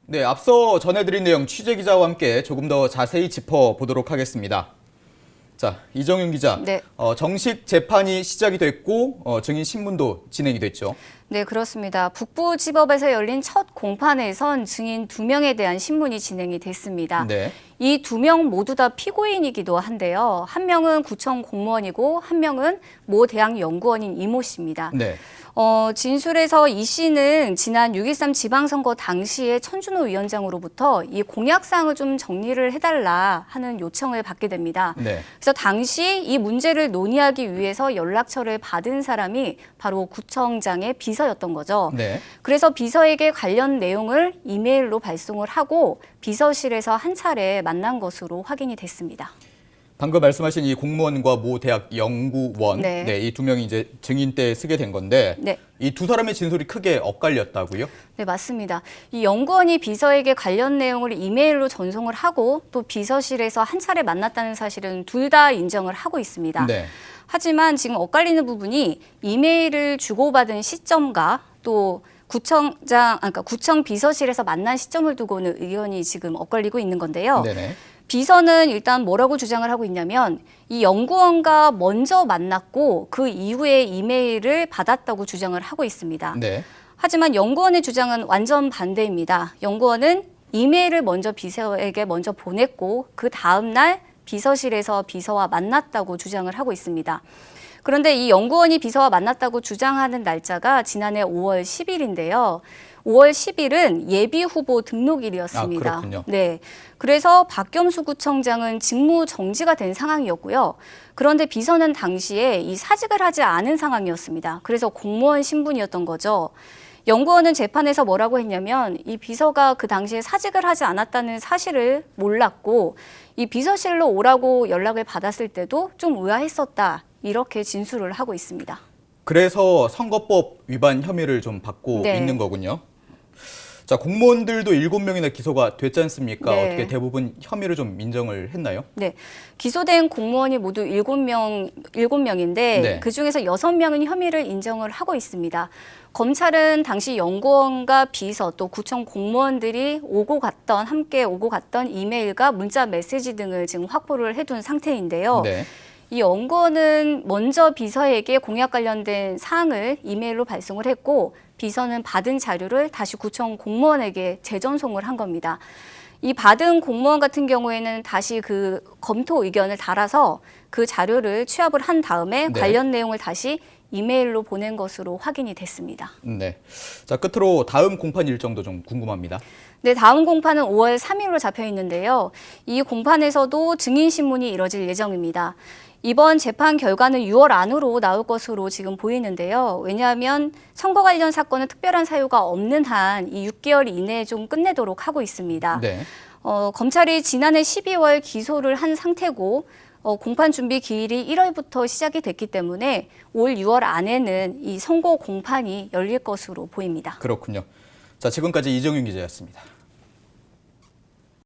네, 앞서 전해드린 내용 취재 기자와 함께 조금 더 자세히 짚어보도록 하겠습니다. 자, 이정윤 기자, 네. 정식 재판이 시작이 됐고 증인 신문도 진행이 됐죠. 네, 그렇습니다. 북부지법에서 열린 첫 공판에선 증인 2명에 대한 신문이 진행이 됐습니다. 네. 이 2명 모두 다 피고인이기도 한데요. 한 명은 구청 공무원이고 한 명은 모 대학 연구원인 이모 씨입니다. 네. 진술에서 이 씨는 지난 6.13 지방선거 당시에 천준호 위원장으로부터 이 공약사항을 좀 정리를 해달라 하는 요청을 받게 됩니다. 네. 그래서 당시 이 문제를 논의하기 위해서 연락처를 받은 사람이 바로 구청장의 비서였던 거죠. 네. 그래서 비서에게 관련 내용을 이메일로 발송을 하고 비서실에서 한 차례 만난 것으로 확인이 됐습니다. 방금 말씀하신 이 공무원과 모 대학 연구원, 네. 이 2명이 이제 증인 때 쓰게 된 건데, 네. 이 두 사람의 진술이 크게 엇갈렸다고요? 네, 맞습니다. 이 연구원이 비서에게 관련 내용을 이메일로 전송을 하고 또 비서실에서 한 차례 만났다는 사실은 둘 다 인정을 하고 있습니다. 네. 하지만 지금 엇갈리는 부분이 이메일을 주고받은 시점과 또 구청 비서실에서 만난 시점을 두고는 의견이 지금 엇갈리고 있는 건데요. 네네. 비서는 일단 뭐라고 주장을 하고 있냐면 이 연구원과 먼저 만났고 그 이후에 이메일을 받았다고 주장을 하고 있습니다. 네. 하지만 연구원의 주장은 완전 반대입니다. 연구원은 이메일을 먼저 비서에게 먼저 보냈고 그 다음 날 비서실에서 비서와 만났다고 주장을 하고 있습니다. 그런데 이 연구원이 비서와 만났다고 주장하는 날짜가 지난해 5월 10일인데요. 5월 10일은 예비 후보 등록일이었습니다. 아, 그렇군요. 네. 그래서 박겸수 구청장은 직무 정지가 된 상황이었고요. 그런데 비서는 당시에 이 사직을 하지 않은 상황이었습니다. 그래서 공무원 신분이었던 거죠. 연구원은 재판에서 뭐라고 했냐면 이 비서가 그 당시에 사직을 하지 않았다는 사실을 몰랐고 이 비서실로 오라고 연락을 받았을 때도 좀 의아했었다. 이렇게 진술을 하고 있습니다. 그래서 선거법 위반 혐의를 좀 받고 네. 있는 거군요. 자, 공무원들도 7명이나 기소가 됐지 않습니까? 네. 어떻게 대부분 혐의를 좀 인정을 했나요? 네. 기소된 공무원이 모두 7명인데 네. 그중에서 6명은 혐의를 인정을 하고 있습니다. 검찰은 당시 연구원과 비서 또 구청 공무원들이 함께 오고 갔던 이메일과 문자 메시지 등을 지금 확보를 해둔 상태인데요. 네. 이 연구원은 먼저 비서에게 공약 관련된 사항을 이메일로 발송을 했고 비서는 받은 자료를 다시 구청 공무원에게 재전송을 한 겁니다. 이 받은 공무원 같은 경우에는 다시 그 검토 의견을 달아서 그 자료를 취합을 한 다음에 네. 관련 내용을 다시 이메일로 보낸 것으로 확인이 됐습니다. 네. 자, 끝으로 다음 공판 일정도 좀 궁금합니다. 네, 다음 공판은 5월 3일로 잡혀 있는데요. 이 공판에서도 증인 신문이 이뤄질 예정입니다. 이번 재판 결과는 6월 안으로 나올 것으로 지금 보이는데요. 왜냐하면 선거 관련 사건은 특별한 사유가 없는 한 이 6개월 이내에 좀 끝내도록 하고 있습니다. 네. 검찰이 지난해 12월 기소를 한 상태고 공판 준비 기일이 1월부터 시작이 됐기 때문에 올 6월 안에는 이 선고 공판이 열릴 것으로 보입니다. 그렇군요. 자, 지금까지 이정윤 기자였습니다.